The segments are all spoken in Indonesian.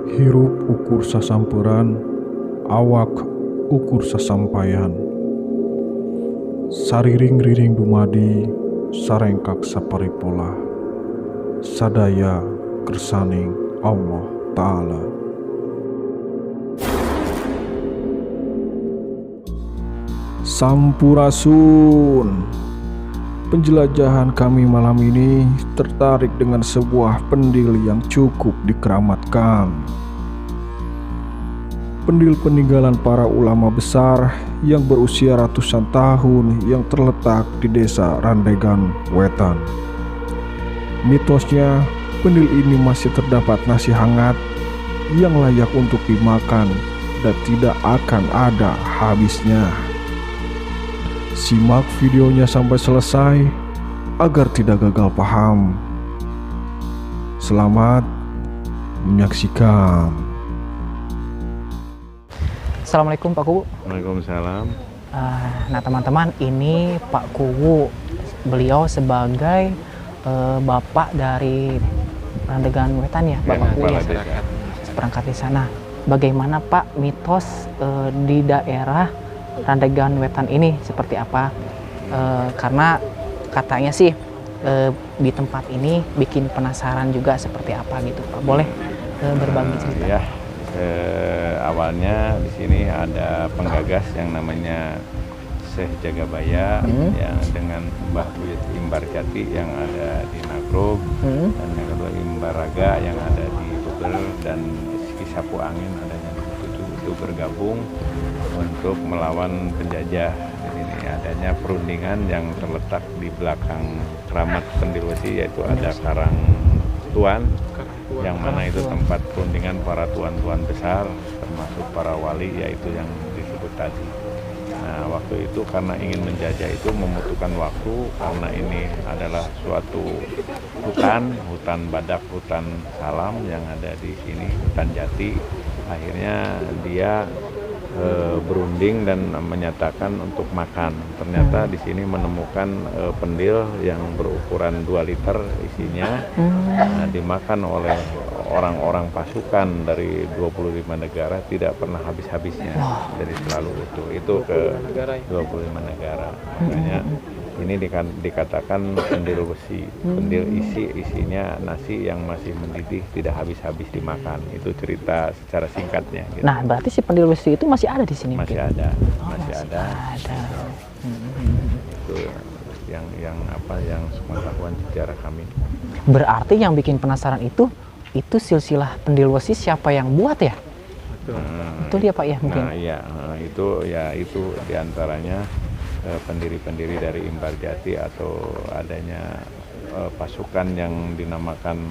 Hirup ukur sasampuran, awak ukur sasampaian. Sariring-riring dumadi, sarengkak saparipola. Sadaya kersaning Allah Ta'ala. Sampurasun. Penjelajahan kami malam ini tertarik dengan sebuah pendil yang cukup dikeramatkan. Pendil peninggalan para ulama besar yang berusia ratusan tahun yang terletak di desa Randegan Wetan. Mitosnya, pendil ini masih terdapat nasi hangat yang layak untuk dimakan dan tidak akan ada habisnya. Simak videonya sampai selesai agar tidak gagal paham. Selamat menyaksikan. Assalamualaikum Pak Kuwu. Waalaikumsalam. Nah teman-teman, ini Pak Kuwu. Beliau sebagai bapak dari Randegan Wetan ya, Bapak Kuwu ya, seperangkat di sana. Bagaimana Pak mitos di daerah Randegan Wetan ini seperti apa? Karena katanya sih di tempat ini bikin penasaran juga seperti apa gitu Pak. Boleh berbagi cerita? Ya, awalnya di sini ada penggagas yang namanya Syekh Jagabaya yang dengan Mbah Buyut Imbar Jati yang ada di Nagrog dan yang kedua Imbar Raga yang ada di Beber dan Sapu Angin adanya di situ itu bergabung untuk melawan penjajah. Di sini adanya perundingan yang terletak di belakang keramat Pendil Wesi, yaitu ada Karang Tuan, yang mana itu tempat perundingan para tuan-tuan besar, termasuk para wali, yaitu yang disebut tadi. Nah, waktu itu karena ingin menjajah itu membutuhkan waktu, karena ini adalah suatu hutan badak, hutan salam yang ada di sini, hutan jati. Akhirnya dia berunding dan menyatakan untuk makan. Ternyata di sini menemukan pendil yang berukuran 2 liter isinya, dimakan oleh orang-orang pasukan dari 25 negara, tidak pernah habis-habisnya. Jadi selalu utuh. Itu ke 25 negara. Makanya ini dikatakan pendil besi. Pendil isinya nasi yang masih mendidih, tidak habis-habis dimakan. Itu cerita secara singkatnya gitu. Nah, berarti si pendil besi itu masih ada di sini? Masih mungkin? ada, masih ada. Itu yang sepengetahuan sejarah kami. Berarti yang bikin penasaran itu silsilah pendil besi siapa yang buat ya? Itu dia Pak ya mungkin. Nah iya, itu diantaranya pendiri-pendiri dari Imbar Jati atau adanya pasukan yang dinamakan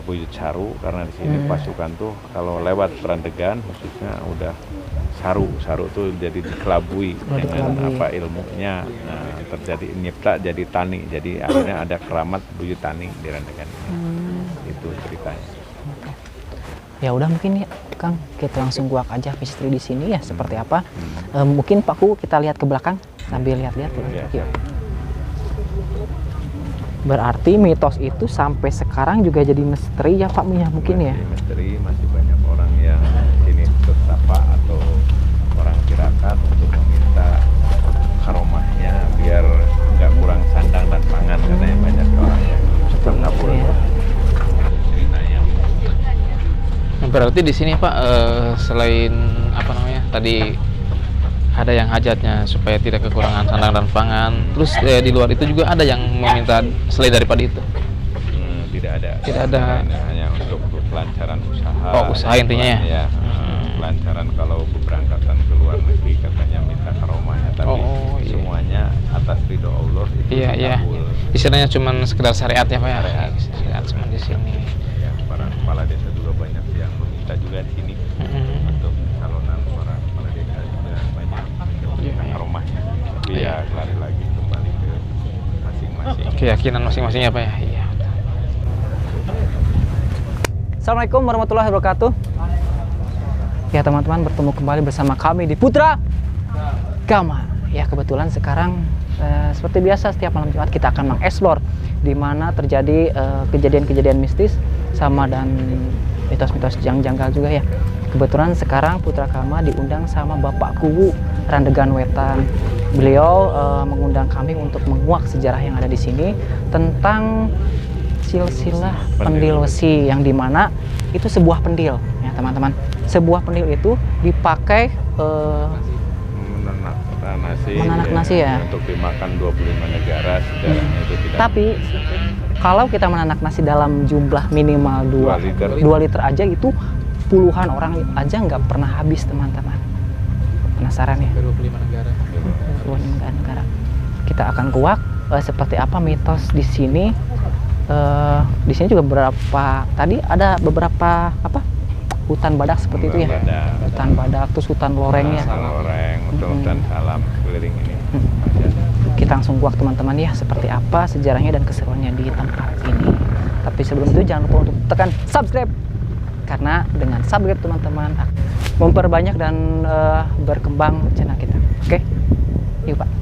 Buyut Saru, karena di sini pasukan tuh kalau lewat Randegan khususnya udah saru tuh jadi dikelabui dengan apa ilmunya. Nah, terjadi nyipta jadi tani, jadi akhirnya ada keramat Buyut Tani di Randegan. Itu ceritanya. Ya udah mungkin ya Kang, kita langsung guak aja history di sini ya seperti apa. Mungkin Pak Kuwu kita lihat ke belakang sambil lihat-lihat ya. Berarti mitos itu sampai sekarang juga jadi misteri ya Pak ya mungkin ya. Misteri, masih banyak orang yang sini tersapa atau orang tirakat untuk meminta karomahnya biar nggak kurang sandang dan pangan, katanya banyak orang yang terkabul. Berarti di sini Pak selain apa namanya tadi ada yang hajatnya supaya tidak kekurangan sandang dan pangan. Terus di luar itu juga ada yang meminta selain daripada itu? Tidak ada. Tidak ada. Hanya untuk kelancaran usaha. Oh, usaha intinya ya? Ya. Kelancaran kalau keberangkatan ke luar negeri katanya minta karomahnya, tapi semuanya atas ridho Allah itu kabul. Istilahnya cuma sekedar syariat ya Pak ya? Syariat cuma di sini. Ya, para kepala desa juga banyak yang meminta juga di sini untuk calonan para kepala desa juga banyak meminta karomahnya. Tapi ya lari lagi kembali ke masing-masing. Keyakinan masing-masing ya Pak ya? Iya. Assalamualaikum warahmatullahi wabarakatuh. Ya teman-teman, bertemu kembali bersama kami di Putra Gama. Ya kebetulan sekarang seperti biasa setiap malam Jumat kita akan mengeksplor di mana terjadi kejadian-kejadian mistis sama dan mitos-mitos yang janggal juga ya. Kebetulan sekarang Putra Kama diundang sama Bapak Kuwu Randegan Wetan. Beliau mengundang kami untuk menguak sejarah yang ada di sini tentang silsilah pendil besi, yang dimana itu sebuah pendil ya teman-teman. Sebuah pendil itu dipakai menanak nasi ya untuk dimakan 25 negara, sejarahnya itu tidak. Tapi kalau kita menanak nasi dalam jumlah minimal 2 liter aja, itu puluhan orang aja nggak pernah habis teman-teman. Penasaran ya? 25 negara. 25 negara. Kita akan kuak seperti apa mitos di sini. Di sini juga ada beberapa hutan badak seperti itu ya. Hutan badak, terus hutan lorengnya. Loreng, hutan salam keliling ini. Kita langsung kuak teman-teman ya, seperti apa sejarahnya dan keseruannya di tempat ini. Tapi sebelum itu jangan lupa untuk tekan subscribe, karena dengan subscribe teman-teman memperbanyak dan berkembang channel kita. Oke, yuk Pak.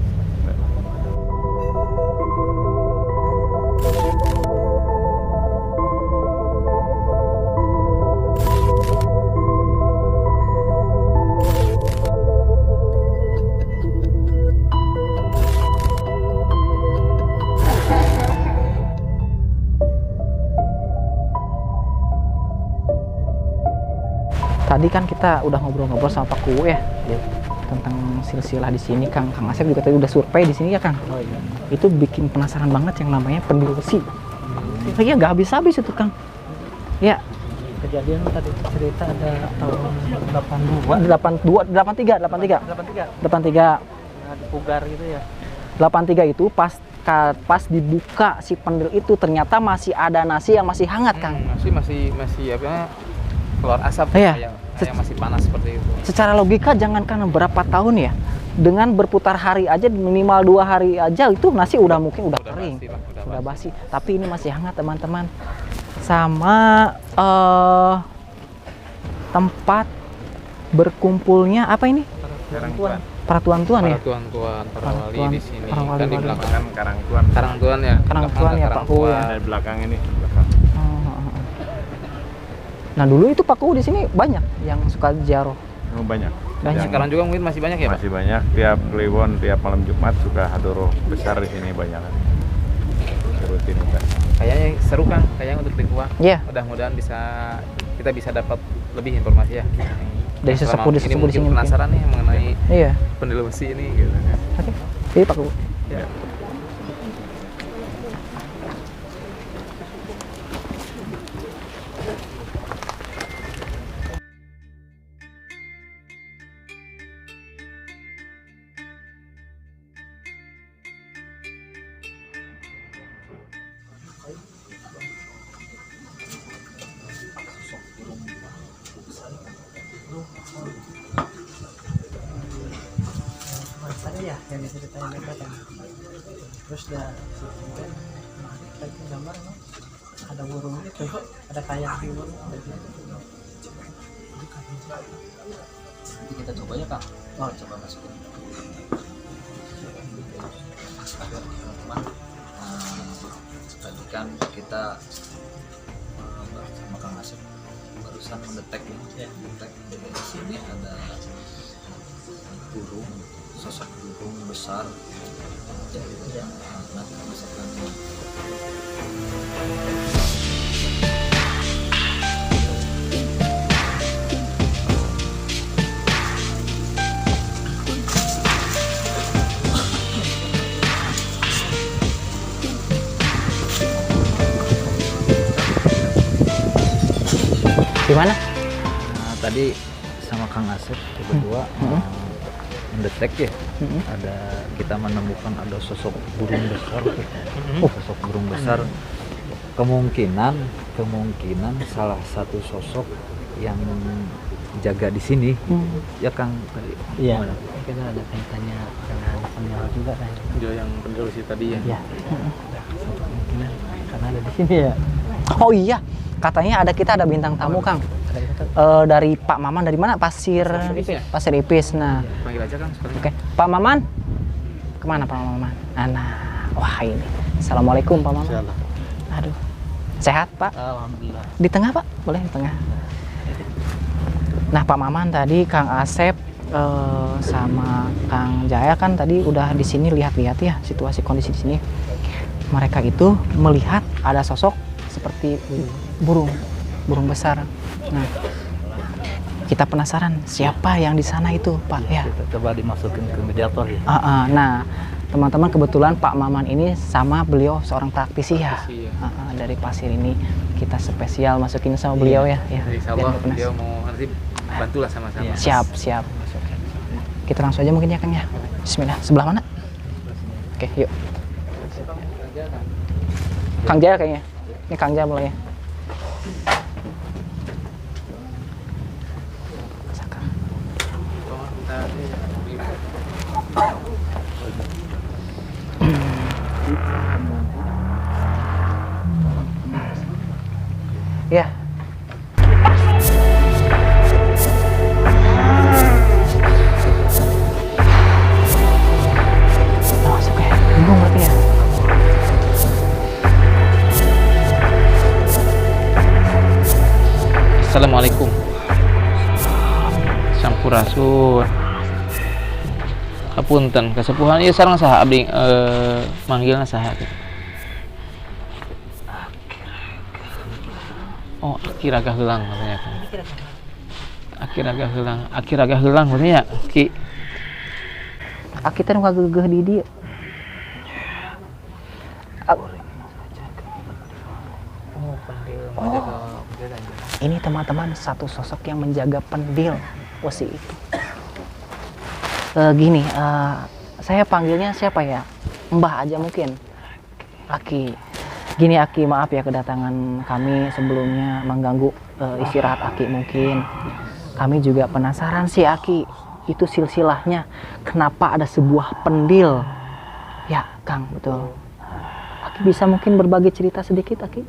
Tadi kan kita udah ngobrol-ngobrol sama Pak Kuwu ya, tentang silsilah di sini. Kang Asep juga tadi udah survei di sini ya Kang. Oh iya. Itu bikin penasaran banget yang namanya pendil besi. Kayaknya nggak habis-habis itu Kang. Ya. Kejadian tadi cerita ada tahun 83. Nah, di Pugar gitu ya. 83 itu pas dibuka si pendil itu ternyata masih ada nasi yang masih hangat Kang. Masih apa? Keluar asap, Iya. kayak masih panas seperti itu. Secara logika jangankan berapa tahun ya, dengan berputar hari aja minimal 2 hari aja itu nasi udah kering, udah basi. Tapi ini masih hangat teman-teman. Sama tempat berkumpulnya apa ini? Para tuan-tuan ya. Para wali di sini. Para wali. Kan di belakang Kan Karangtuan. Karangtuan ya. Karangtuan ya Pak Kuwu ya. Di belakang ini. Nah dulu itu Pak Kuwu di sini banyak yang suka ziarah. Oh, banyak. Sekarang juga mungkin masih banyak ya Pak? Masih banyak. Tiap Kliwon, tiap malam Jumat suka hadoroh besar di sini banyak. Rutinitas. Kayaknya seru Kang, kayaknya untuk dikuak. Iya. Mudah-mudahan kita bisa dapat lebih informasi ya. Dari sesepuh di sini mungkin. Penasaran nih mengenai Iya. pendil besi ini gitu. Oke. Jadi Pak Kuwu. Ya. Tadi ya yang diceritain mereka kan. Terus dia lagi gambar no? Ada burung itu, ada kayak burung. Nanti kita coba ya Kak. Coba masukin. Teman-teman, tadi kan kita sama Kang Asep barusan mendetek ya. Di sini ada burung, sosok burung besar. Ya. Nanti masukkan. Gimana? Nah, tadi sama Kang Asep berdua mendetek ya, ada kita menemukan ada sosok burung besar, sosok burung besar. Kemungkinan salah satu sosok yang jaga di sini, ya Kang tadi. Iya. Gimana? Kita ada kaitannya dengan penjual juga kan. Video yang pendil besi tadi ya. Iya. Kemungkinan karena ada di sini ya. Oh iya, katanya kita ada bintang tamu Kang. Dari Pak Maman, dari mana? Pasir Ipis. Nah, Panggil aja Kang sekalian. oke. Pak Maman, kemana Pak Maman? Nah, wah ini. Assalamualaikum Pak Maman. Aduh, Sehat Pak? Alhamdulillah. Di tengah Pak? Boleh di tengah. Nah Pak Maman tadi Kang Asep sama Kang Jaya kan tadi udah di sini lihat-lihat ya situasi kondisi di sini. Mereka itu melihat ada sosok seperti burung besar. Nah, kita penasaran siapa yang di sana itu Pak ya? Kita coba dimasukin ke mediator ya. Nah, teman-teman kebetulan Pak Maman ini sama beliau seorang praktisi ya. Dari Pasir ini kita spesial masukin sama beliau ya. Insya Allah beliau mau nanti bantulah sama-sama. Siap. Kita langsung aja mungkin ya Kang ya. Bismillah. Sebelah mana? Oke, yuk. Kang Jaya kayaknya. Ini Kang Jaya mulai ya. Ya. Masuk ya. Bingung berarti ya. Assalamualaikum. Sampurasun. Kapunten kasepuhan ieu sareng saha abdi manggilna saha? Oh, akiraga heulang katanya kan. Akiraga heulang katanya Ki. Aki teh nu ngagegeh di dieu. Ini teman-teman satu sosok yang menjaga pendil wasi itu. Gini, saya panggilnya siapa ya? Mbah aja mungkin. Aki. Gini Aki, maaf ya kedatangan kami sebelumnya mengganggu istirahat Aki mungkin. Kami juga penasaran sih Aki, itu silsilahnya kenapa ada sebuah pendil? Ya Kang, betul. Aki bisa mungkin berbagi cerita sedikit Aki?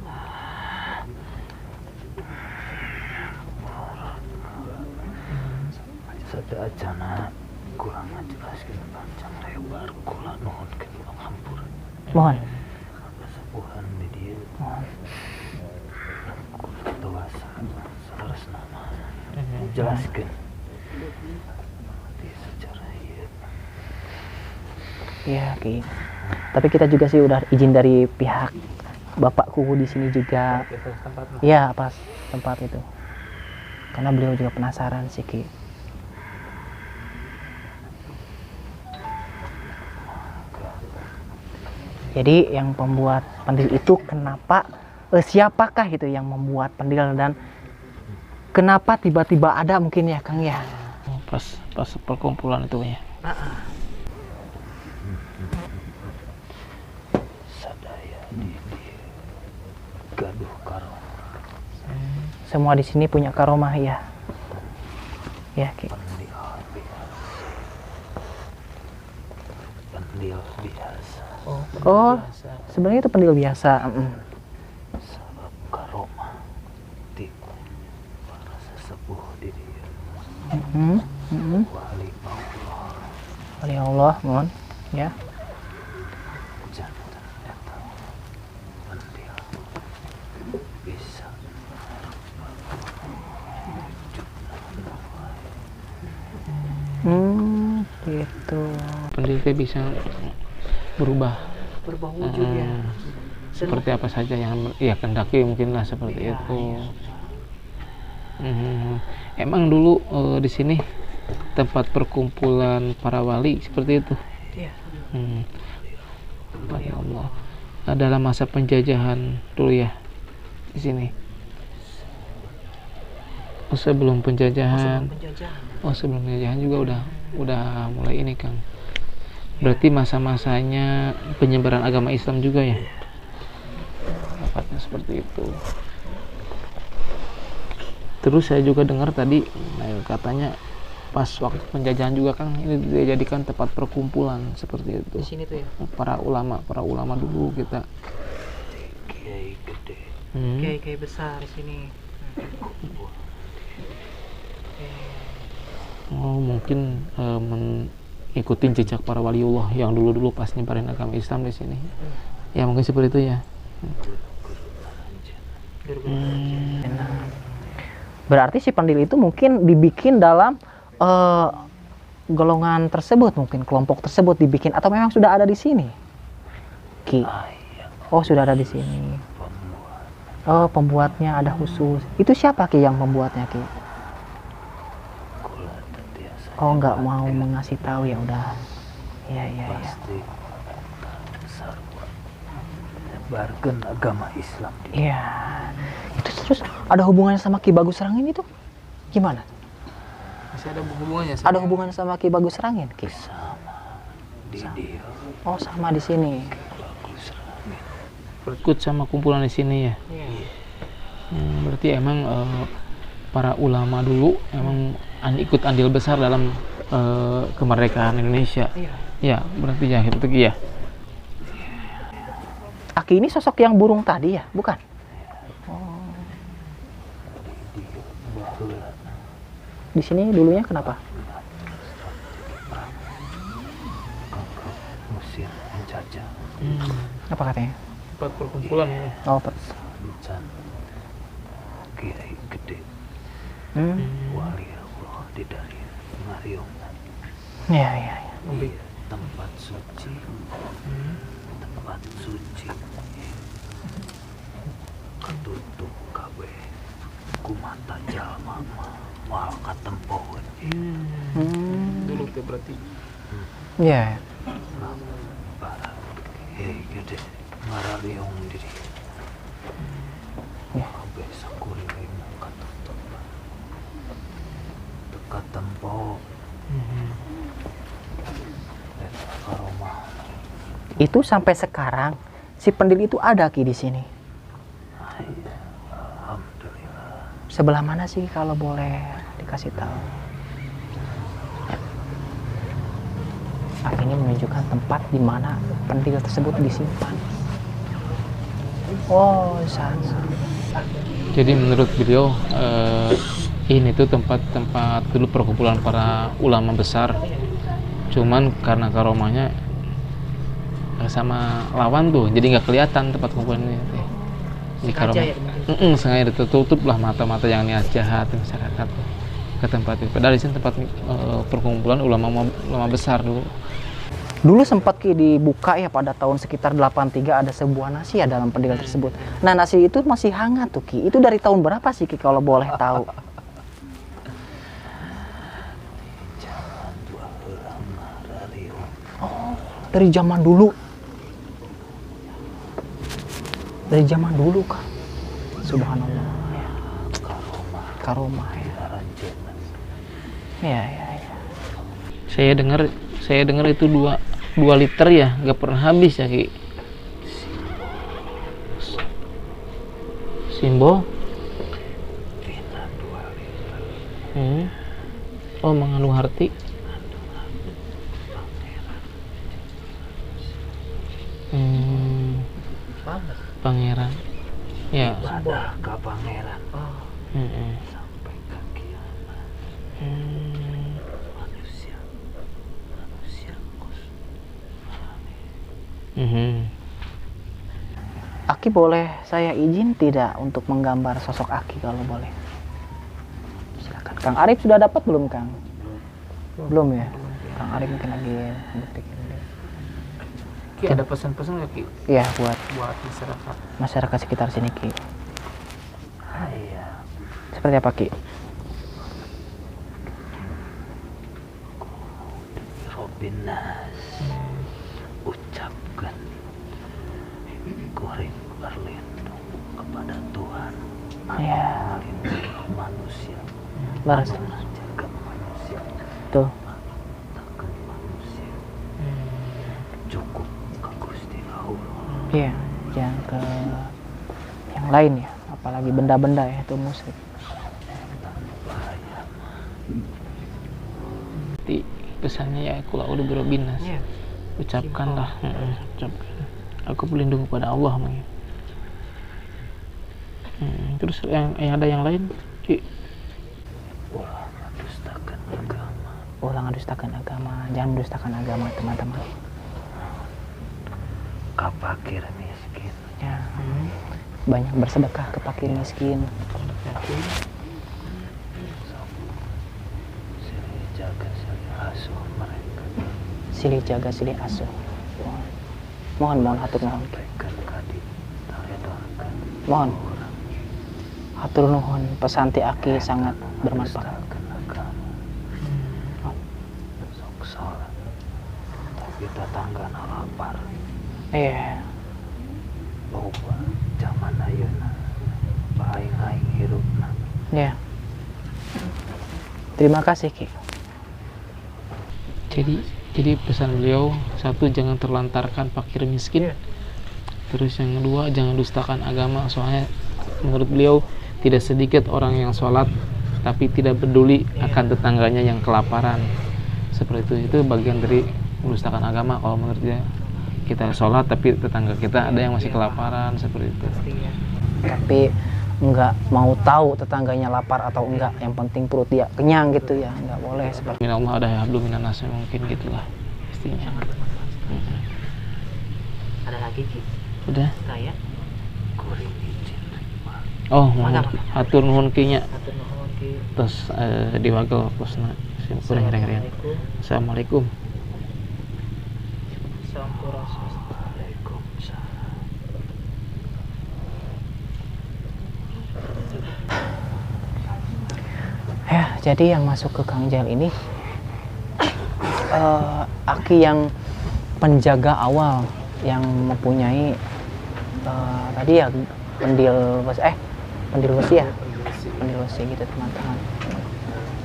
Sada acana kurang ngajelaskeun panjang lebar kula nuhunkeun pangampura. Mohon. Kasepuhan di dieu. Kula dewasa saresna mah jelaskeun. Di sejarah ieu. Iya Ki. Tapi kita juga sih udah izin dari pihak Bapak Kuwu di sini juga. Iya pas tempat itu. Karena beliau juga penasaran sih Ki. Jadi yang pembuat pendil itu kenapa, siapakah itu yang membuat pendil dan kenapa tiba-tiba ada mungkin ya Kang ya? Pas perkumpulan itu ya. Sadaya di gaduh karomah. Semua di sini punya karomah ya. Ya Ki. Pendil biasa. Oh, sebenarnya itu pendil biasa. Sabab karomah di para sesepuh di dieu. Wali Allah. Wali Allah, mohon ya. Jantan eta pendil bisa Gitu. Pendil teh bisa berubah Wujud ya. seperti apa saja yang ya kendaki mungkinlah seperti itu. Emang dulu di sini tempat perkumpulan para wali seperti itu. Iya. Ya Allah. Dalam masa penjajahan dulu ya di sini. Sebelum penjajahan. Sebelum penjajahan juga udah mulai ini Kang. Berarti masa-masanya penyebaran agama Islam juga ya? Tepatnya seperti itu. Terus saya juga dengar tadi katanya pas waktu penjajahan juga kan ini dijadikan tempat perkumpulan seperti itu. Di sini tuh ya. Para ulama dulu kita. kiai gede. Kiai besar di sini. Oh mungkin ikutin jejak para waliullah yang dulu pas nyebarin agama Islam di sini. Ya mungkin seperti itu ya. Nah, berarti si pendil itu mungkin dibikin dalam golongan tersebut, mungkin kelompok tersebut dibikin, atau memang sudah ada di sini, Ki? Oh, sudah ada di sini. Oh, pembuatnya ada khusus. Itu siapa, Ki, yang membuatnya, Ki? Oh, nggak mau mengasih tahu, ya udah. Iya. Sebarkan agama Islam. Iya. Itu terus ada hubungannya sama Ki Bagus Rangin itu? Gimana? Masih ada hubungannya Ada hubungannya sama Ki Bagus Rangin, Ki? Di dia Oh, sama di sini. ikut sama kumpulan di sini ya. Berarti emang para ulama dulu emang ikut andil besar dalam kemerdekaan Indonesia. Ya, berarti ya itu ya. Aki ini sosok yang burung tadi ya, bukan? Di sini dulunya kenapa? Mesir menjajah Apa katanya? Tempat perkumpulan. Oh, San Kiai gede wali Allah di dari Marium. Iya. Tempat suci ketutup kabeh ku mata jalma mal katempoeun Dulu tuh berarti. Iya. para Kiai gede Marium diri kabeh sakuring katutup teka tempo karomah. Itu sampai sekarang si pendil itu ada, Ki, di sini. Alhamdulillah. Sebelah mana sih kalau boleh dikasih tahu? Ini menunjukkan tempat di mana pendil tersebut disimpan. Oh, sana. Jadi menurut beliau ini tuh tempat dulu perkumpulan para ulama besar. Cuman karena karomahnya sama lawan tuh, jadi nggak kelihatan tempat kumpulan ini. Di karomah. Sengaja ditutup lah mata-mata yang niat jahat masyarakat ke tempat itu. Padahal di sini tempat perkumpulan ulama besar dulu. Dulu sempat, Ki, dibuka ya pada tahun sekitar 83 ada sebuah nasi ya dalam pendil tersebut. Nah, nasi itu masih hangat tuh, Ki. Itu dari tahun berapa sih, Ki, kalau boleh tahu? Oh, dari zaman dulu. Dari zaman dulu, Kak. Subhanallah. Ya. Karomah ya. Iya. Saya dengar itu 2 liter ya, nggak pernah habis ya, Ki. Simbol? Oh, mengandung arti. Pangeran. Ya. Ada ke pangeran. Sampai ke kiamat. Manusia kos. Aki, boleh saya izin tidak untuk menggambar sosok Aki kalau boleh? Silakan. Kang Arif sudah dapat belum, Kang? Belum ya? Kang Arif mungkin lagi bikin. Ki, ada pesan-pesan nggak, Ki? Iya, buat masyarakat sekitar sini, Ki. Iya. Seperti apa, Ki? Robinas ucapkan kuring berlindung kepada Tuhan. Iya. Melindungi manusia. Laras. Jaga manusia. Tuh. Takkan manusia. Cukup ke Gusti Allah. Iya, jangan ke yang lain ya, apalagi benda-benda ya, itu musyrik. Di pesannya ya, kula udah berobinas. Ucapkanlah, ucapkan. Aku berlindung kepada Allah, terus yang ada yang lain, Ki? Ulah mendustakan agama. Ulang mendustakan agama, jangan mendustakan agama, teman-teman. Kapakir miskin. Ya. banyak bersedekah ke fakir miskin. Silih jaga silih asuh. Mohon hatur nuhun. Mohon hatur nuhun, pesan ti Aki sangat bermanfaat. Tapi tetangga lapar. Iya. Loba zaman ayeuna aing hirupna. Ya. Terima kasih Ki. Jadi pesan beliau, satu, jangan terlantarkan fakir miskin. Terus yang kedua, jangan dustakan agama. Soalnya menurut beliau tidak sedikit orang yang sholat tapi tidak peduli akan tetangganya yang kelaparan. Seperti itu bagian dari mendustakan agama. Kalau menurut dia, kita sholat tapi tetangga kita ada yang masih kelaparan, seperti itu. Tapi nggak mau tahu tetangganya lapar atau enggak, yang penting perut dia kenyang gitu ya, nggak boleh seperti Minallah ada hablum minan nas, mungkin gitulah pastinya. Ada lagi Ki, Udah. kayak Kuring izin. Oh, mohon hatur nuhun kinya. atur nuhun Ki. Terus diwagel posna. Kurang kira-kira. Assalamualaikum. Sampurasun. Waalaikumsalam. ya. Jadi yang masuk ke Kang Jail ini Aki yang penjaga awal yang mempunyai tadi ya pendil besi ya, pendil besi gitu teman-teman.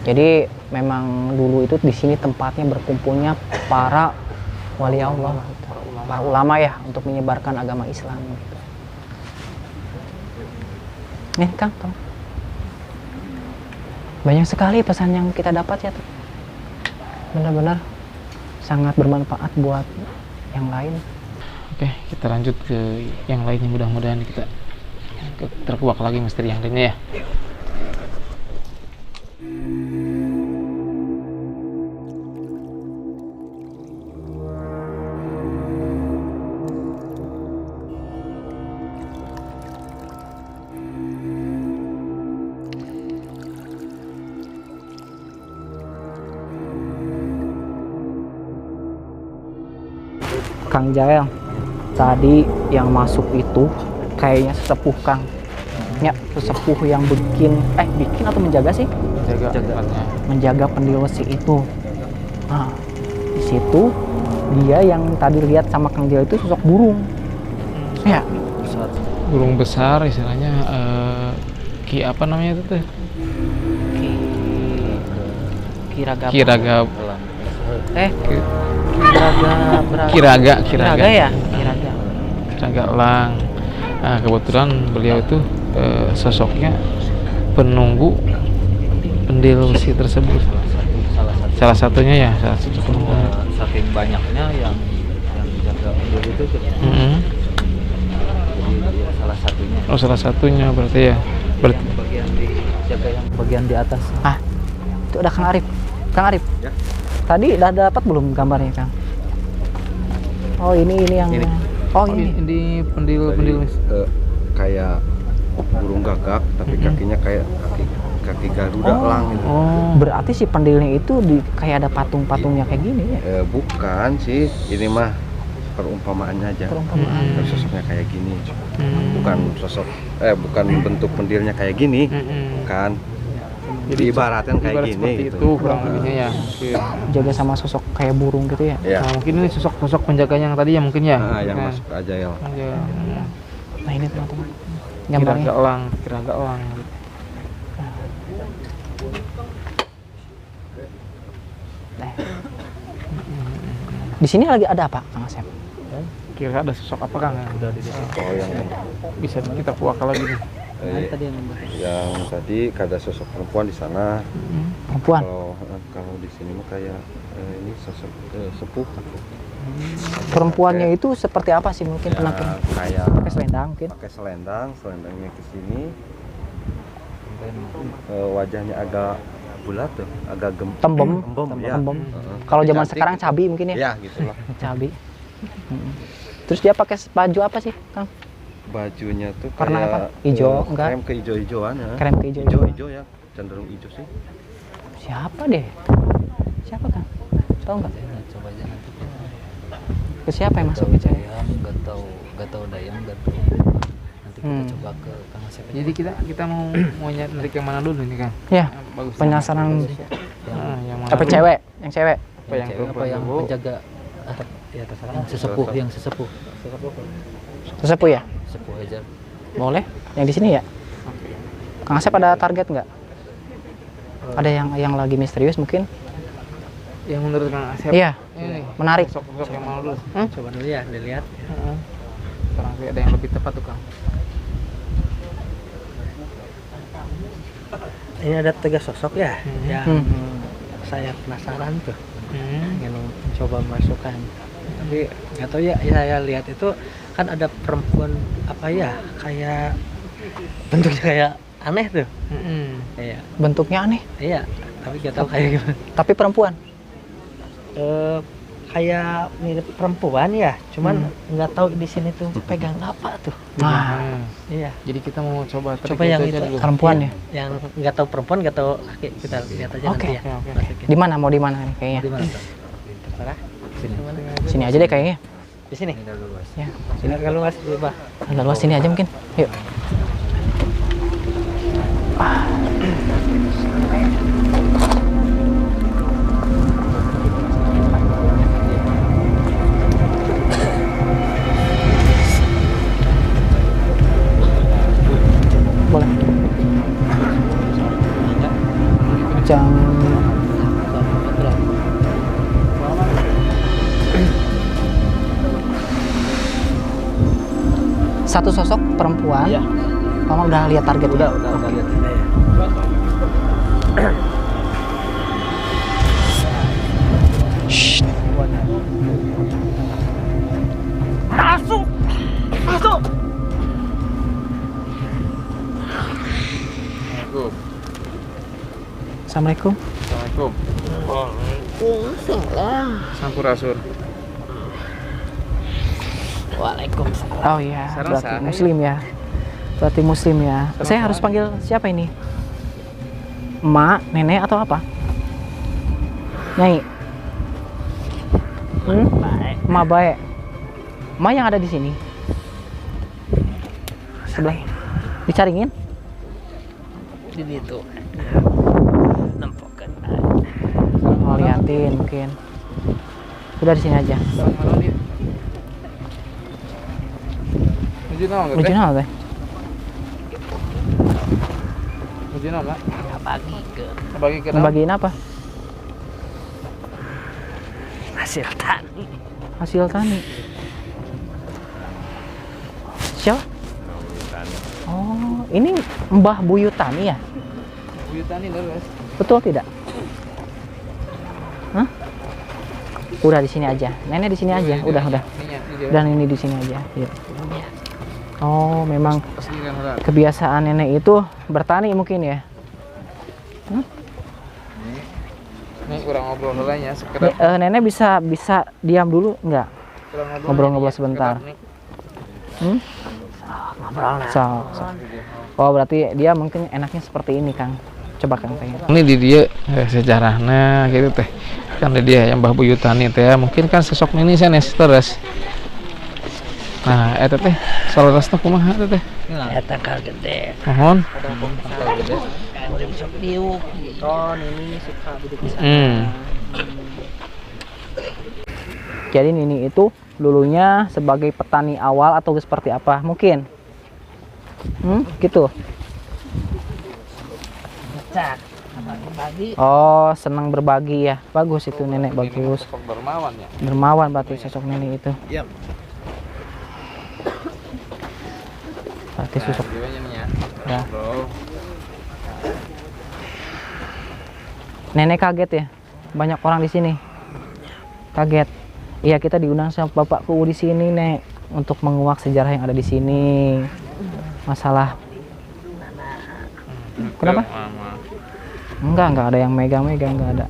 Jadi memang dulu itu di sini tempatnya berkumpulnya para wali Allah, gitu. Para ulama ya, untuk menyebarkan agama Islam. Gitu. Nih Kang, tuh. Banyak sekali pesan yang kita dapat ya, tuh. Benar-benar sangat bermanfaat buat yang lain. Oke, kita lanjut ke yang lainnya, mudah-mudahan kita terkuak lagi misteri yang lainnya ya. Kang Jael, tadi yang masuk itu kayaknya sesepuh Kang. Ya, sesepuh yang bikin atau menjaga sih? Jaga tempatnya. Menjaga pendil besi itu. Nah, di situ dia yang tadi lihat sama Kang Jael itu sosok burung. Ya, Burung besar istilahnya, ki apa namanya itu tuh? Kiraga. Kiraga Kiraga ya? Kiraga. Kiraga elang. Nah, kebetulan beliau itu sosoknya penunggu pendil besi tersebut. Salah satunya ya, salah satu penunggu. Saking banyaknya yang jaga pendil itu tuh. Jadi dia salah satunya. Oh, salah satunya berarti ya. Berarti Yang bagian di jaga yang bagian di atas. Ah, itu ada Kang Arif. Kang Arif. Ya. Tadi udah dapat belum gambarnya, Kang? Oh, ini yang Ini. Oh, ini. ini pendil Kayak burung gagak tapi kakinya kayak kaki Garuda elang gitu. Oh, berarti si pendilnya itu kayak ada patung-patungnya kayak gini ya? Bukan sih, ini mah perumpamaannya aja. Perumpamaan. Sosoknya kayak gini, bukan bukan bentuk pendilnya kayak gini, kan? Jadi ibaratkan kayak ibarat gini seperti gitu. itu kurang lebihnya ya. Jaga sama sosok kayak burung gitu ya? Ya. Nah, mungkin ini sosok penjaganya yang tadi ya mungkin ya. Nah, yang masuk aja ya. Nah, ini teman-teman. Kiraga Gambarnya. elang, kiraga elang. Nah. Di sini lagi ada apa, Kang Asep? Kira ada sosok apa Kang? Udah di sini. Oh, yang Bisa kita kuak lagi nih. yang tadi ada sosok perempuan di sana. Perempuan. Kalau di sini mah kayak ini sosok sepuh. Perempuannya itu seperti apa sih mungkin Ya, penampilan? kayak Pakai selendang mungkin? pakai selendangnya ke sini. Wajahnya agak bulat tuh, agak Tembem. ya. Tembem. Kalau zaman Cantik sekarang gitu. cabi mungkin ya? Ya, gitulah. Cabi. Terus dia pakai baju apa sih, Kang? Bajunya tuh Warna kayak apa? Hijau, enggak? krem kehijau-hijauan ya. Krem kehijau-hijauan. Hijau-hijau ya, cenderung hijau sih. Siapa deh? Siapa Kang? Tahu nggak? Ya, coba aja nanti. Ke siapa yang masuk ke cewek? Nggak tahu Dayang, nggak tahu. Nanti kita coba ke Kang Asep aja. Jadi kita mau nyari yang mana dulu nih Kang? Ya, Bagus. penasaran. Yang mana Apa dulu? cewek? Yang cewek? Apa yang Cewek apa perempuan yang dulu? penjaga? Ya terserah. Yang sesepuh. Sesepuh ya? Sesepuh aja. Boleh. Yang di sini ya? Kang Asep ada target nggak? Ada yang lagi misterius mungkin? Yang menurut Kang Asep. Iya. Ini Menarik. sosok yang mana dulu? Coba dulu ya, dilihat. Barangkali ada yang lebih tepat tuh Kang. Ini ada 3 sosok ya, yang saya penasaran tuh, ingin coba masukkan. Tapi nggak tahu ya, saya lihat itu kan ada perempuan apa ya, kayak bentuknya kayak aneh tuh. Iya, Bentuknya aneh, iya. Tapi nggak tahu kayak gimana. tapi perempuan. Kayak mirip perempuan ya, cuman nggak tahu di sini tuh pegang apa tuh. Nah, Iya, Jadi kita mau coba Coba yang aja itu. dulu. perempuan ya. yang nggak tahu perempuan nggak tahu laki, kita lihat aja Oke, nanti ya. oke. Masukin. Di mana? Mau di mana nih kayaknya? Di mana tuh? Terserah. Sini. Sini aja deh kayaknya. Di sini. Ini dulu Mas. Ya. Sini kalau mas coba. Agak luas sini aja mungkin. Yuk. Boleh. Jam satu sosok perempuan. Iya. Kamu udah lihat target? Udah lihat. Shh. Assalamualaikum. Assalamualaikum. Assalamualaikum. Waalaikumsalam. Sampurasun. Oh iya, Sarang berarti sah. muslim ya. Berarti muslim ya. Saya harus panggil siapa ini? Emak, nenek atau apa? Nyai. Emak baik. Emak yang ada di sini. Sebelah. Dicaringin? Di itu. Nempokan. Oh, liatin mungkin. Udah di sini aja. Mana dia? Menuju naon Menuju teh? naon teh? Menuju naon, Mak? Bagi ke Bagi ke naon? Ngebagiin apa? hasil tani. Hasil tani. Siapa? Oh, ini Mbah Buyutani ya? Buyutani terus. Betul tidak? Hah? Udah di sini aja. Nenek di sini aja. Udah. Dan ini di sini aja. Yuk. Oh, memang kebiasaan nenek itu bertani mungkin ya? Ini kurang ngobrol helanya sekedar Nenek bisa diam dulu nggak? Ngobrol-ngobrol sebentar. So. Oh, berarti dia mungkin enaknya seperti ini, Kang. Coba Kang tanya. Ini di dia sejarahnya gitu teh. Kan di dia yang Mbah Buyutani teh mungkin kan sosok ini sanes terus. Nah, eta teh salerosna kumaha eta teh? Eta kal gede. Mohon. Udah bisa diuk. Ton ini suka duduk di sana. Jadi Nini itu dulunya sebagai petani awal atau seperti apa? Mungkin. Gitu. Cak. Bagi Oh, senang berbagi ya. Bagus itu nenek, bagus. Sosok dermawan ya. Dermawan berarti sosok nenek itu. Iya. Berarti sosok. Ya. Bro. Nenek kaget ya. Banyak orang di sini. Kaget. Iya, kita diundang sama Bapakku di sini, Nek, untuk menguak sejarah yang ada di sini. Masalah. Kenapa? Enggak ada yang megang-megang, enggak ada.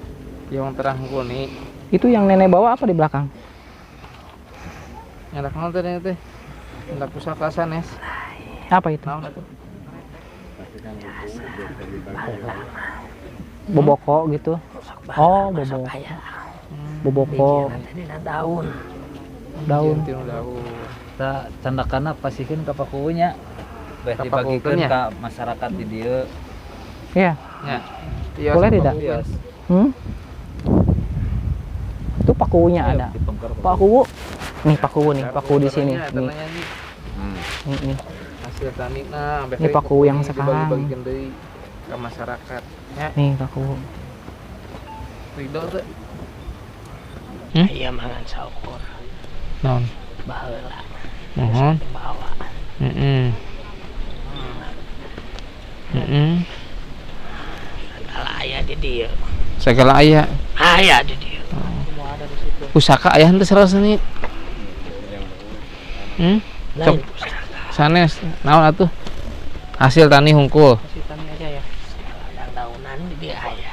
Yang terang kuning. Itu yang nenek bawa apa di belakang? Yang ada kenal teh teh. Tanda pusaka sanes. Apa itu? Naon atuh? Boboko gitu. Oh, boboko. Boboko. daun. Daun. Tinu daun. Kita candakanna pasikeun ka pakunya. Beh Ka dibagikeun pakukeunnya? ka masyarakat di dieu. Iya. Ya. Iya, Boleh sama tidak? pakukeun. Itu pakunya ada. Dipengker Pak Kuwu. Nih Pak Kuwu nih, Pak Kuwu di sini. Nih. Tanahnya nih. Nih. Hasil tani nah Ini Pak Kuwu yang sekarang. dibagi-bagikan deui ke masyarakat. Ya, Nih Pak Kuwu. ridho tuh. Iya mangan saukur. Naon? Baheula. Mohon. Bawa. Segala aya di dieu. Segala aya. Aya di dieu. Pusaka aya henteu sarasa nih. Cok. Sanes, naon atuh? Hasil tani hungkul. Tani aja ya. Daunan di dieu aya.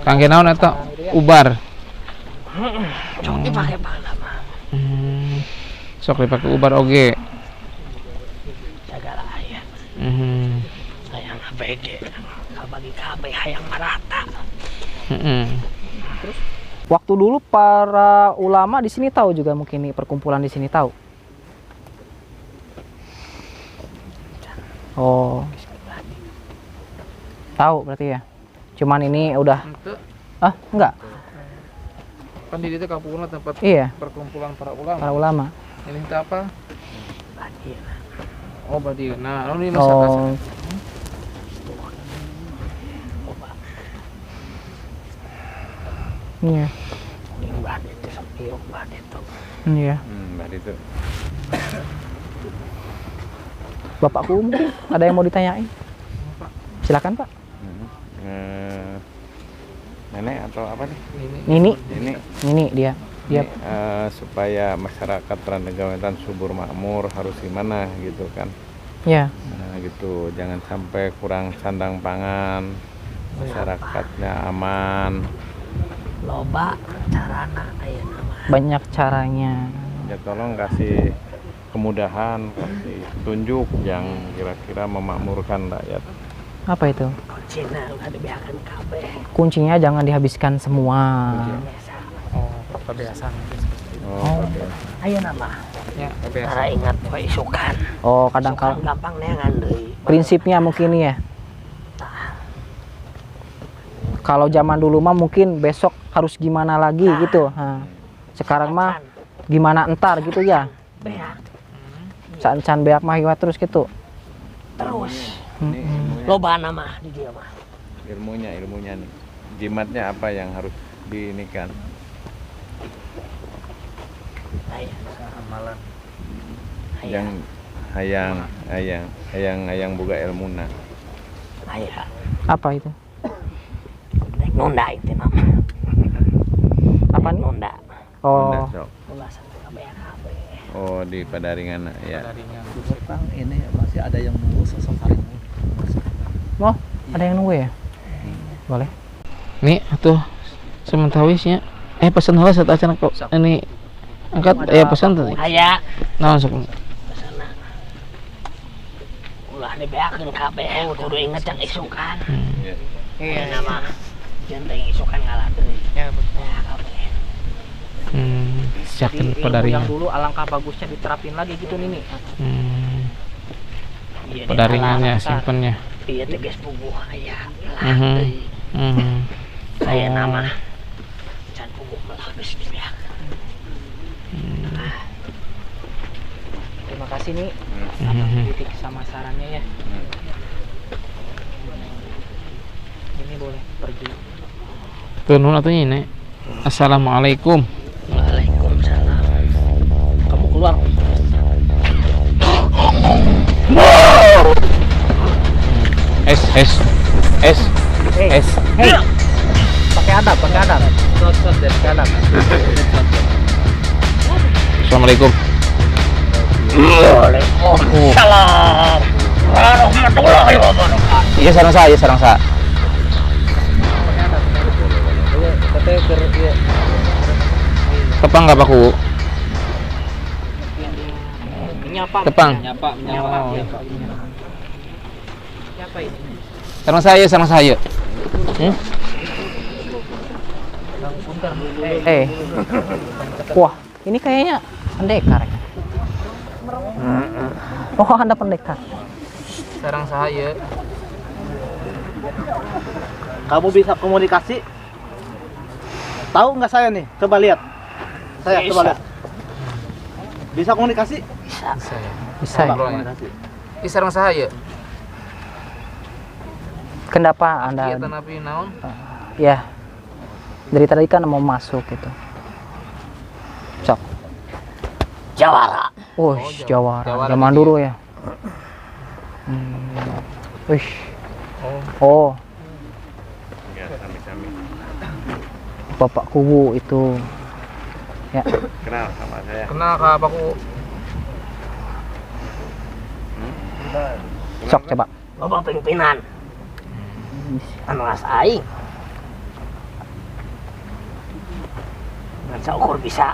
Kangge naon eta? Ubar. Cok dipake baheula mah. Sok dipake ubar oge. Segala aya. Hayang ABG. Kabagi kabeh hayang marata. Waktu dulu para ulama di sini tahu juga mungkin nih perkumpulan di sini tahu. Oh. Tahu berarti ya. Cuman ini udah enggak. Kan di dieu kampungna tempat Iya, perkumpulan para ulama. para ulama. Ini teh apa? Badieuna. Oh, berarti. Nah, ini masyarakat. Oh. Iya. Ning bade teh sok ieu bade tuh. Iya. Mbak itu. Bapakku mungkin ada yang mau ditanyain. Silakan, Pak. Nenek atau apa nih? Nini. Ini Dia. Dia supaya masyarakat Randegan Wetan subur makmur harus gimana gitu kan? ya. Nah gitu, jangan sampai kurang sandang pangan, masyarakatnya aman. Loba carana ayeuna mah. Banyak caranya. Ya tolong kasih kemudahan, kasih tunjuk yang kira-kira memakmurkan rakyat. Apa itu? Kuncina udah dibiarkan kabeh. Kuncinya jangan dihabiskan semua. Oh, kebiasaan. Oh, Ayeuna mah. Ya, Tara kebiasaan. ingat poe isukan. Oh, kadang Isukan kala gampang neangan deui. prinsipnya mungkin ya. Kalau zaman dulu mah mungkin besok harus gimana lagi gitu. Nah, sekarang mah gimana entar gitu ya. Beak Can beak mah hiwat terus gitu. terus. ini ilmunya, Loba mah di dieu mah. ilmunya nih. Jimatnya apa yang harus diinikan? Aya amalan Yang hayang boga ilmuna. aya. Apa itu? Nek nunda itu mah. Apa nih? Nunda. Oh, Nunda, Sok. Ulasan kabeh. Oh di Padaringan ya. Bang, ini masih ada yang nunggu sosok harimau. oh, ada yang nunggu ya? Boleh. Nih, atuh sementawis-nya. Pesan heula saat acan kok. Ini angkat pesan tadi. Aya. Naon sok. Sana. Ulah dibeakeun kabeh. Kudu inget cak isukan. Iya nama. Jangan isukan ngalah deui. Ya, betul. Kabeh. Siapkan Ilmu Padaringan. yang dulu alangkah bagusnya diterapin lagi gitu nih. Iya, Padaringannya Ntar. simpennya. Iya tegas puguh aya. Mhm. Mhm. Aya Oh. nama. Can puguh malah geus dibeakeun. Terima kasih nih Mhm. titik sama sarannya ya. Ini boleh pergi. Tuh nun atunya ini. Assalamualaikum. Waalaikumsalam. Kamu keluar. Es. Hey. Es. Hey. Pakai adab. Shot dari kanan. Assalamualaikum. Waalaikumsalam. Warahmatullahi wabarakatuh. Iya sarang sa. Kepang nggak Paku? Minyak. Tepang. Menyapa. Oh, iya. Sarang saya. Wah, ini kayaknya pendekar ya. Oh, Anda pendekar. Sarang saya. Kamu bisa komunikasi? Tahu nggak saya nih? Coba lihat. Coba lihat. Bisa komunikasi? Bisa ya. Ini sarang saya. Kenapa Anda? Kegiatan api naon? Ya. Dari tadi kan mau masuk gitu. Sok. Jawara. Oh, Jawara. Jawara Zaman gitu dulu ya. Wih. Oh. Bapak Kuwu itu. Ya. Kenal sama saya. Kenal Kak Paku. Sok coba. Bapak pimpinan. Anu aing. Ngan saukur bisa.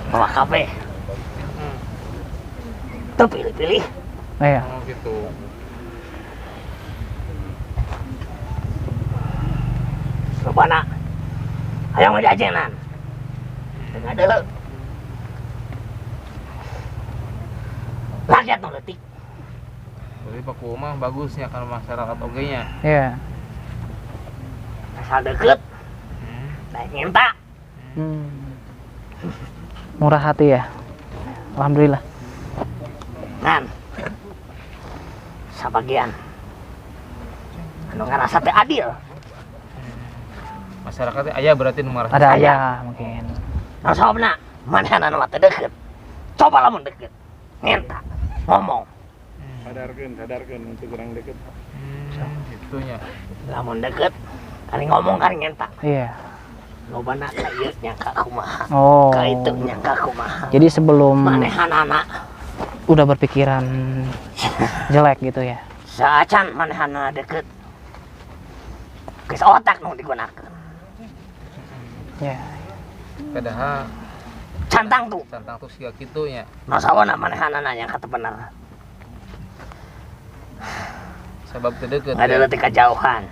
Bawa kafe. Tuh pilih-pilih. Iya. Oh gitu. Rupana. Hayang majajenan. Dengan dulu. Rakyat nu leutik. Jadi Paku mah bagusnya kan masyarakat oge-nya. Iya. Asal deket. Naik nginta. Murah hati ya. Alhamdulillah. Ngan. Sabagian. Anu ngarasa teh adil. Masyarakatnya aya berarti nu marah. Ada ayah mungkin. Nah sobna, manehna nu teh deket. Coba lamun deket. Nginta. Ngomong. Sadarkeun untuk kurang deket. Gitunya. Lamun deket. Kali ngomong kan nginta. Iya. Lobana ka ieu nyangka kumaha. Oh. Ka itu nyangka kumaha. Jadi sebelum Manehanana udah berpikiran jelek gitu ya. saacan manehana deket. Geus otak nu digunakeun. Ya. Padahal Cantang tuh. tantang tuh siga kitu nya. Masawana manehana nyangka teu bener. Sebab teu deukeut. Ada leutik kajauhan.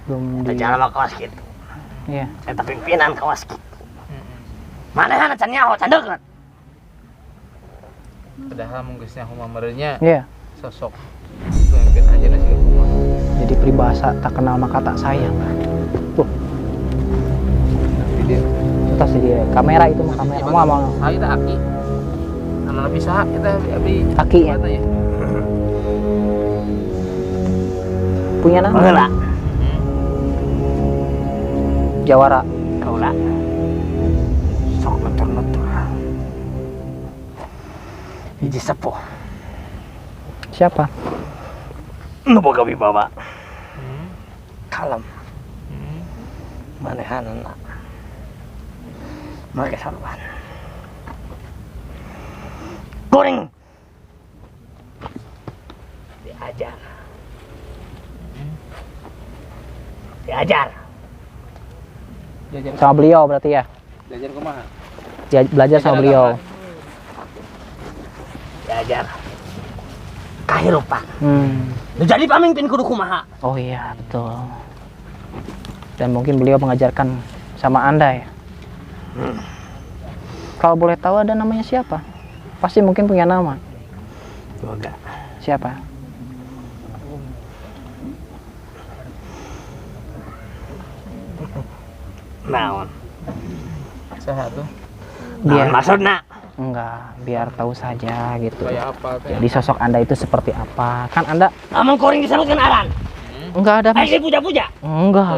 Belum Teu di. jalan mah kawas kitu. Iya. Eta pimpinan kawas kitu. Manehana can nyaho can deukeut. Padahal mun geus nyaho mamerenya Iya. sosok pemimpin aja nasi kumaha. Jadi peribahasa tak kenal maka tak sayang. Tuh, Jadi itu sih dia. Kamera itu mah kamera. Mau. saya teh aki. Anu bisa kita abi Aki ya. ya. Punya nama? Heula, Jawara. kaula. Sok nutur-nutur. Hiji sepuh. Siapa? Nu boga wibawa. Kalem. Manehanana. Make saruan. Goreng. Diajar. Diajar. Jajan Sama beliau berarti ya. jajan kumaha? Belajar sama beliau. Diajar. Kahirupan. Nu jadi pamimpin kudu kumaha? Oh iya, betul. Dan mungkin beliau mengajarkan sama Anda ya. Kalau boleh tahu ada namanya siapa? Pasti mungkin punya nama. Boga. Siapa? Naon? Saha tuh? Biar Naon maksudna? enggak, biar tahu saja gitu. Kayak apa teh? Jadi sosok Anda itu seperti apa? Kan Anda Amun kuring disebutkeun aran. enggak ada Aing dipuja-puja. enggak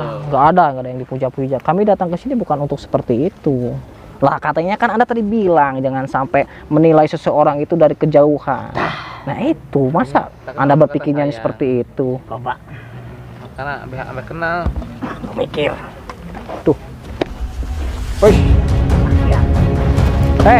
ada yang dipuja-puja. Kami datang ke sini bukan untuk seperti itu. Lah katanya kan Anda tadi bilang jangan sampai menilai seseorang itu dari kejauhan. Nah itu masa Anda berpikirnya saya. seperti itu? Bapak Karena ambil kenal. mikir. Tuh. Woi. Ya.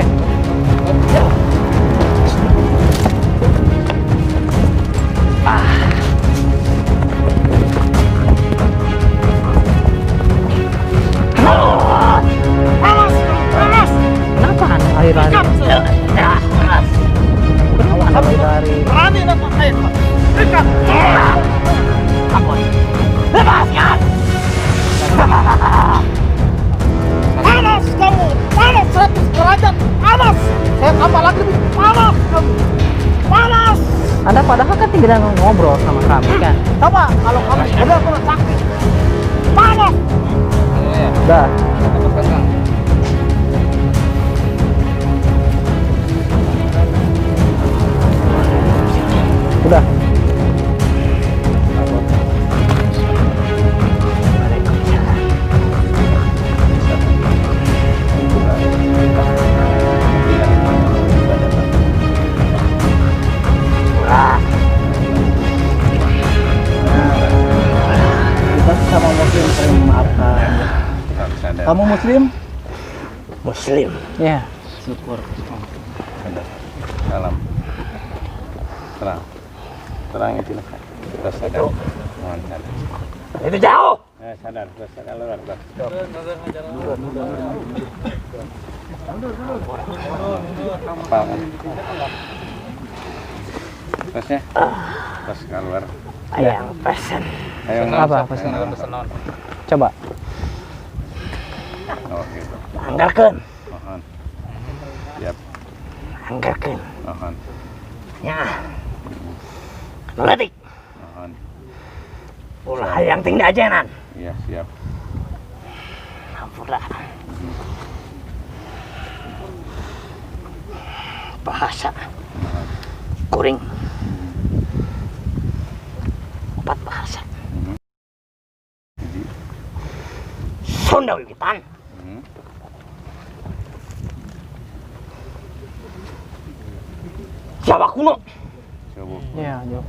lagi lebih panas kamu. Panas. Anda padahal kan tinggal ngobrol sama kami kan. Coba kalau kamu benar-benar sakit. Panas. Udah. Udah. Kita sama muslim saling memaafkan. Kamu muslim? Muslim. Ya. Syukur. Salam. Terang. Terang itu lah. Kita sadar. Mohon sadar. Itu jauh. Sadar. Kita sadar. Luar. Apa? Terusnya. Terus keluar. Ayang pesan. Ayo. Apa pesan? Coba. Oh gitu. Anggarkan. Mohon. Siap. Anggarkan. Mohon. Ya. Letik. Mohon. Ulah hayang tindak ajenan. Iya siap. Ampura. Bahasa. Kuring. 4 bahasa. Sunda Wiwitan. Jawa kuno. Coba. Ya, jawab.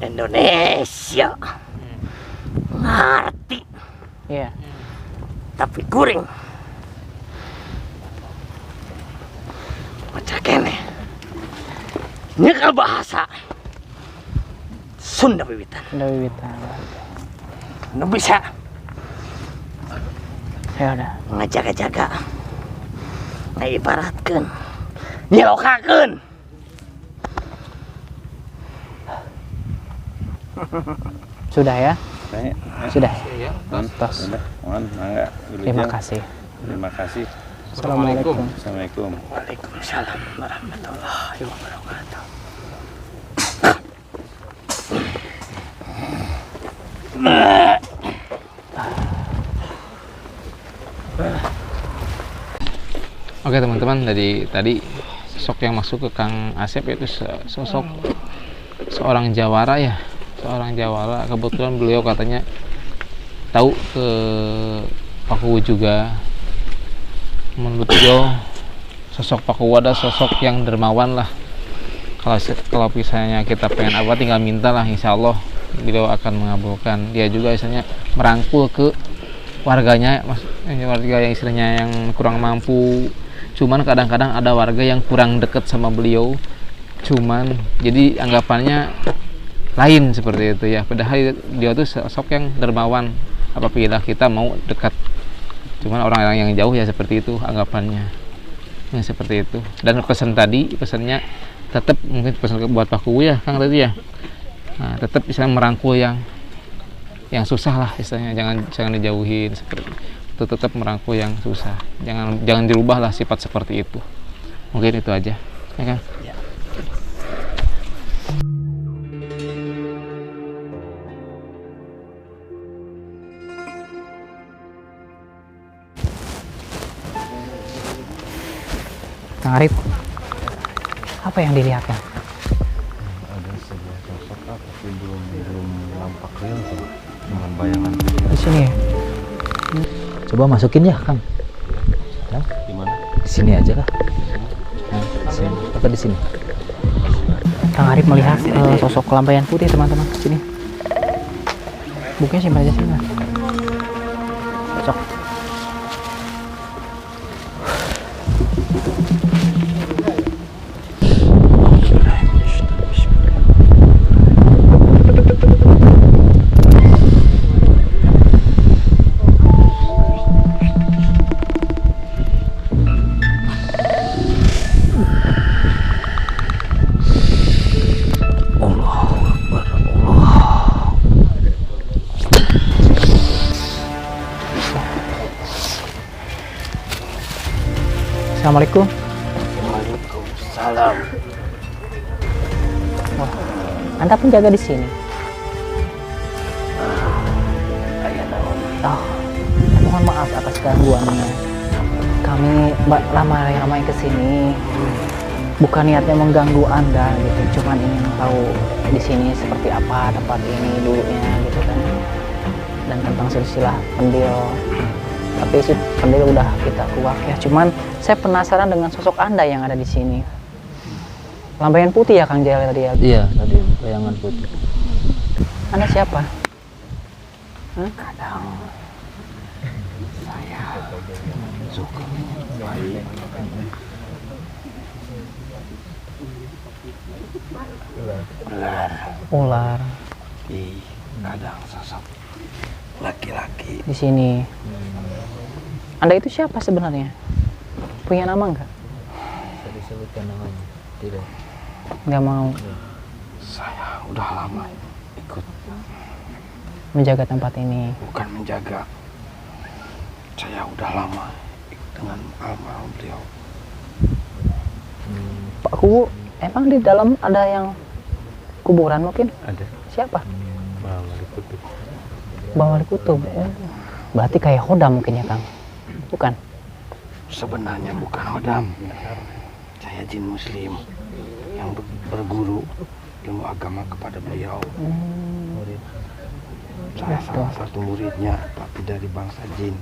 Indonesia. Ngerti. Iya. Tapi kuring. Macam kene. Nyekal bahasa Sunda Wiwitan. Udah wiwitan. Nu bisa Ya udah. ngajaga-jaga, ngaibaratkeun, nyelokakeun. Sudah ya? Sudah. Tos. Mohon, mangga. Terima kasih. Terima kasih. Assalamualaikum. Assalamualaikum. Waalaikumsalam warahmatullahi wabarakatuh. Oke teman-teman, dari tadi sosok yang masuk ke Kang Asep itu sosok seorang jawara ya, seorang jawara. Kebetulan beliau katanya tahu ke Pakuwu juga. Menurut beliau sosok Pakuwu ada sosok yang dermawan lah. Kalau misalnya kita pengen apa tinggal minta lah, insya Allah beliau akan mengabulkan. Dia juga misalnya merangkul ke warganya, warga yang istilahnya yang kurang mampu. Cuman kadang-kadang ada warga yang kurang dekat sama beliau, cuman jadi anggapannya lain seperti itu ya. Padahal dia tuh sosok yang dermawan apabila kita mau dekat. Cuman orang-orang yang jauh ya seperti itu anggapannya, ya seperti itu. Dan pesan tadi, pesannya tetap mungkin pesan buat Pakuwu ya Kang tadi ya. Nah, tetap bisa merangkul yang susah lah istilahnya, jangan dijauhin seperti itu, tetap merangkul yang susah, jangan dirubah lah sifat seperti itu. Mungkin itu aja ya kan. Ya. Kang Arif, apa yang dilihatkan? Ada sebuah sosok tapi belum nampak real tuh, cuman bayangan. Di sini ya? Coba masukin ya, Kang. Ya, Di mana? di sini aja lah. Nah, di sini. Apa di sini? Kang Arif melihat sosok lambaian putih teman-teman. Sini. Bukunya simpan aja sini. Cocok. Assalamualaikum. Waalaikumsalam. Wah, Anda penjaga di sini. Oh, mohon maaf atas gangguannya. Kami ramai-ramai ke sini. Bukan niatnya mengganggu Anda gitu, cuman ingin tahu di sini seperti apa tempat ini dulunya gitu kan. Dan tentang silsilah pendil. Tapi si pendil udah kita kuak ya. Cuman saya penasaran dengan sosok Anda yang ada di sini. Lambaian putih ya Kang Jail tadi ya? Iya, tadi bayangan putih. Anda siapa? Hah? Kadang saya suka baik. Ular Kadang sosok laki-laki. di sini. Anda itu siapa sebenarnya? Punya nama nggak? Bisa disebutkan namanya? Tidak. Nggak mau Saya udah lama ikut, menjaga tempat ini. bukan menjaga. Saya udah lama dengan almarhum beliau. Pak Kuwu, emang di dalam ada yang kuburan mungkin? Ada. Siapa? Bawa dikutip. Bawal Kutub. Oh. Berarti kayak Hodam mungkin ya Kang? Bukan? Sebenarnya bukan hodam. Saya jin muslim yang berguru ilmu agama kepada beliau. Saya salah satu muridnya, tapi dari bangsa jin.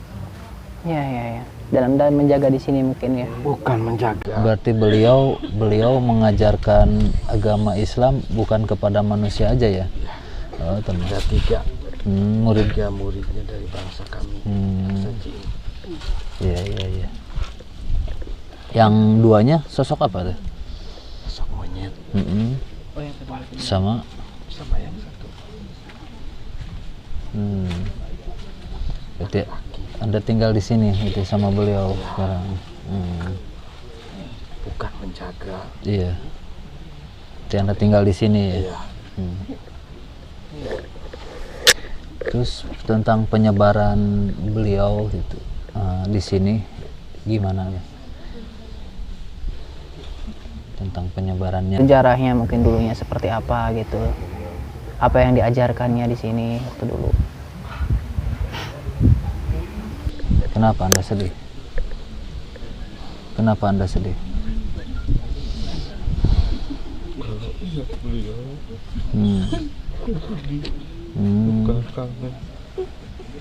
Ya. Dan Anda menjaga di sini mungkin ya? Bukan menjaga. Berarti beliau mengajarkan agama Islam bukan kepada manusia aja ya? Oh, Ada tiga muridnya dari bangsa kami, bangsa jin. Iya. Yang duanya sosok apa tuh? Sosok monyet Sama sama yang satu. Berarti Anda tinggal di sini itu sama beliau sekarang. Bukan menjaga. Iya. Berarti Anda tinggal di sini ya? Iya. Terus tentang penyebaran beliau gitu di sini gimana ya? Tentang penyebarannya. Sejarahnya mungkin dulunya seperti apa gitu? Apa yang diajarkannya di sini waktu dulu? Kenapa Anda sedih? Kenapa Anda sedih? Kangen.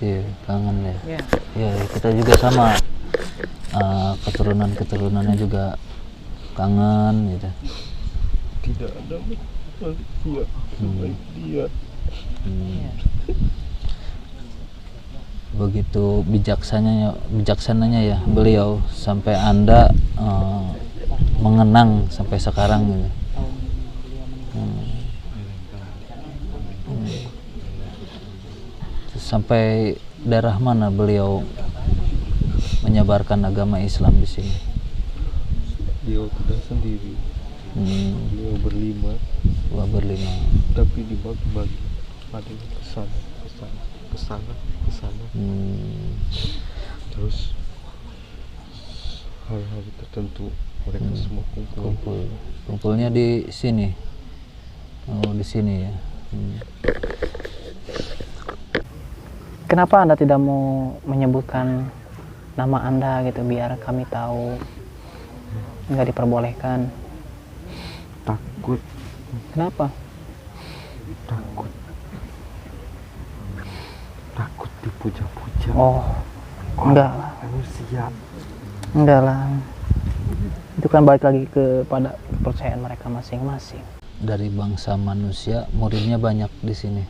Iya, kangen ya. Iya, kita juga sama. Keturunannya juga kangen gitu. Tidak ada manusia sebaik dia. Begitu bijaksananya ya beliau sampai Anda mengenang sampai sekarang gitu. Sampai daerah mana beliau menyebarkan agama Islam di sini? Dia tidak sendiri. Beliau berlima. Tapi dibagi-bagi. Ada yang kesana. Terus hari-hari tertentu mereka semua Kumpulnya di sini. Oh, di sini ya. Kenapa Anda tidak mau menyebutkan nama Anda gitu biar kami tahu? Nggak diperbolehkan. takut. Kenapa? Takut dipuja-puja. Oh, enggak lah. Manusia. Enggak lah. Itu kan balik lagi kepada kepercayaan mereka masing-masing. Dari bangsa manusia, muridnya banyak di sini.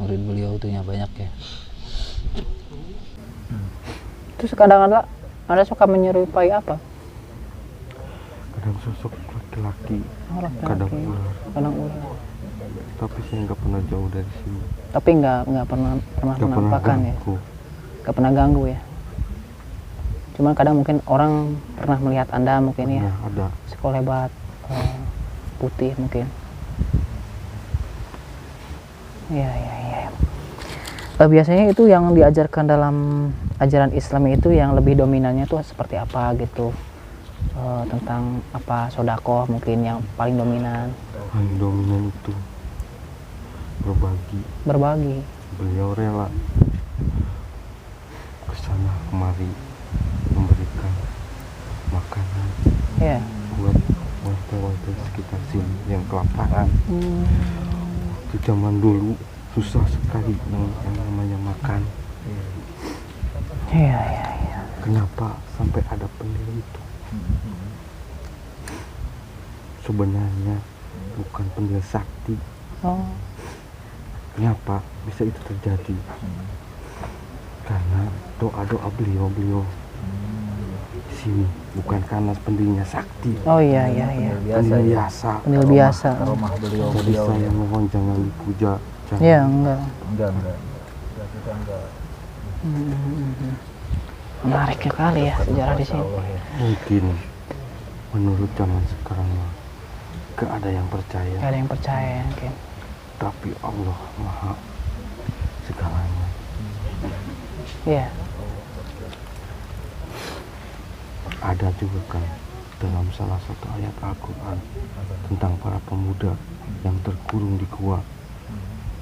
Murid beliau tuh yang banyak ya. Terus kadang-kadang Anda suka menyerupai apa? Kadang sosok laki-laki, Oh, laki-laki. kadang ular. Kadang ular. Tapi saya nggak pernah jauh dari sini. Tapi nggak pernah Nggak pernah menampakkan ya. ganggu. Nggak pernah ganggu ya. Cuman kadang mungkin orang pernah melihat Anda mungkin ya. Nah, ada. Sekolebat putih mungkin. Iya. Biasanya itu yang diajarkan dalam ajaran Islam itu yang lebih dominannya tuh seperti apa gitu. Tentang apa sodakoh mungkin yang paling dominan. Paling dominan itu berbagi. Beliau rela kesana kemari memberikan makanan buat warga-warga sekitar sini yang kelaparan. Di zaman dulu susah sekali yang namanya makan. Iya. Kenapa sampai ada pendiri itu? Sebenarnya bukan pendiri sakti. Kenapa bisa itu terjadi? Karena doa-doa beliau di sini, bukan karena pendirinya sakti. Iya. Pendiri biasa. Rumah beliau. Jadi saya mohon jangan dipuja. Iya, enggak. Menariknya kali ya sejarah di sini. Mungkin menurut zaman sekarang gak ada yang percaya. Gak ada yang percaya mungkin. Tapi Allah Maha segalanya. Iya. Ada juga kan dalam salah satu ayat Al-Quran tentang para pemuda yang terkurung di gua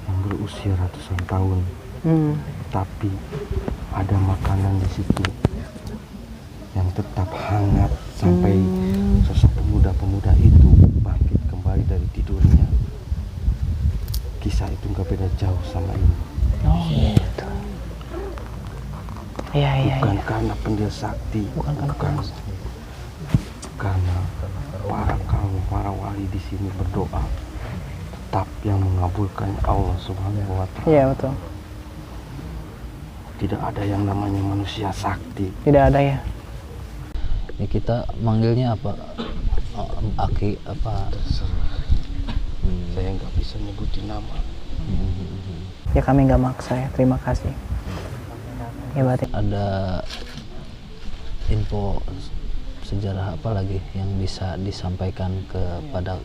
yang berusia ratusan tahun. Tapi ada makanan di situ yang tetap hangat sampai sosok pemuda-pemuda itu bangkit kembali dari tidurnya. Kisah itu nggak beda jauh sama ini. Gitu. Iya. Bukan karena pendiri sakti, bukan karena para wali di sini berdoa, tetap yang mengabulkan Allah Subhanahu wa Ta'ala. Iya, betul. Tidak ada yang namanya manusia sakti. Tidak ada ya. Ya kita manggilnya apa? Aki apa? Saya nggak bisa nyebutin nama. Ya kami nggak maksa ya. Terima kasih. Ya berarti Ada info sejarah apa lagi yang bisa disampaikan kepada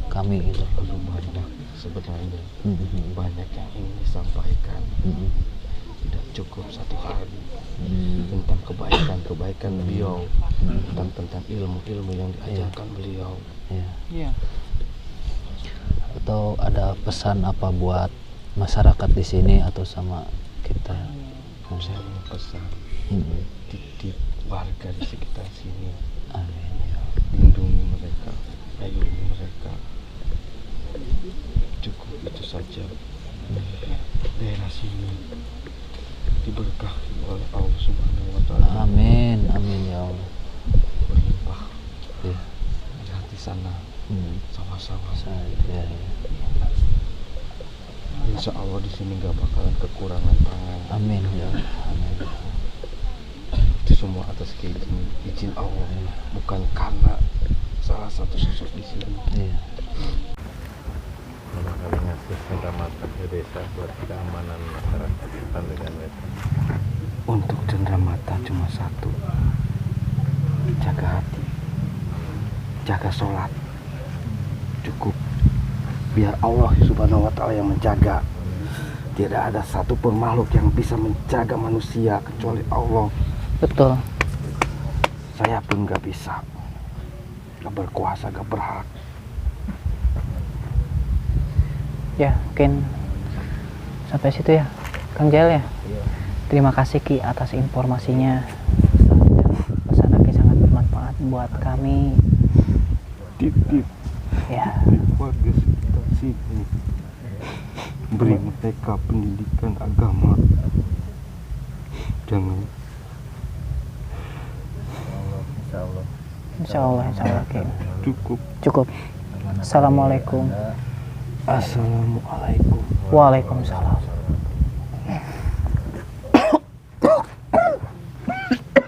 kami gitu? Banyak sebenarnya. Banyak yang ingin disampaikan. Tidak cukup satu hari tentang kebaikan beliau, tentang ilmu yang diajarkan beliau. Iya. Atau ada pesan apa buat masyarakat di sini atau sama kita? Saya mau pesan titip warga di sekitar sini. Amin. Lindungi mereka, ayomi mereka. Cukup itu saja. Daerah sini diberkahi oleh Allah Subhanahu wa Ta'ala. Amin ya Allah. Berlimpah. Ya. Lihat di sana sawah-sawah. Ya. Insya Allah di sini nggak bakalan kekurangan pangan. Amin ya Allah. Amin. Itu semua atas izin Allah, bukan karena salah satu sosok di sini. Iya. Kali ngasih cenderamata ke desa buat keamanan masyarakat Pandegan Wetan. Untuk cenderamata cuma satu, jaga hati, jaga sholat, cukup. Biar Allah Subhanahu wa Ta'ala yang menjaga. Tidak ada satupun makhluk yang bisa menjaga manusia kecuali Allah. Betul. Saya pun gak bisa, gak berkuasa, gak berhak. Ya mungkin sampai situ ya Kang Jael ya. Terima kasih Ki atas informasinya. Pesan Ki sangat bermanfaat buat kami. Titip Ya. warga sekitar sini, beri mereka pendidikan agama. Jangan. Insya Allah Ki. Cukup. Assalamualaikum. Assalamualaikum. Waalaikumsalam.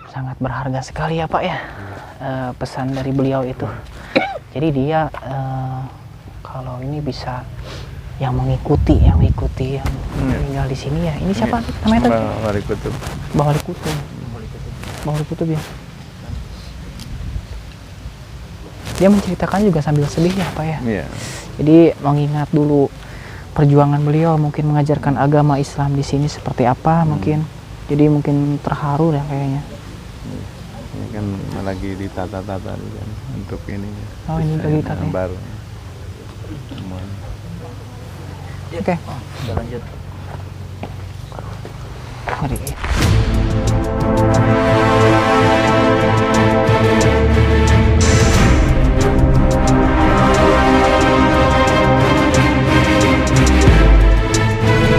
Sangat berharga sekali ya Pak ya, pesan dari beliau itu. Jadi dia kalau ini bisa yang mengikuti yang tinggal di sini ya. Ini siapa namanya tadi? Wali Kutub. Bang Wali Kutub. Bang Wali Kutub ya. Dia menceritakan juga sambil sedih ya Pak ya. Iya. Jadi mengingat dulu perjuangan beliau mungkin mengajarkan agama Islam di sini seperti apa mungkin. Jadi mungkin terharu ya kayaknya. Ini kan lagi ditata-tata kan untuk ini. Oh, ini lagi ditata ya? Baru. Oke. Kita lanjut. Mari.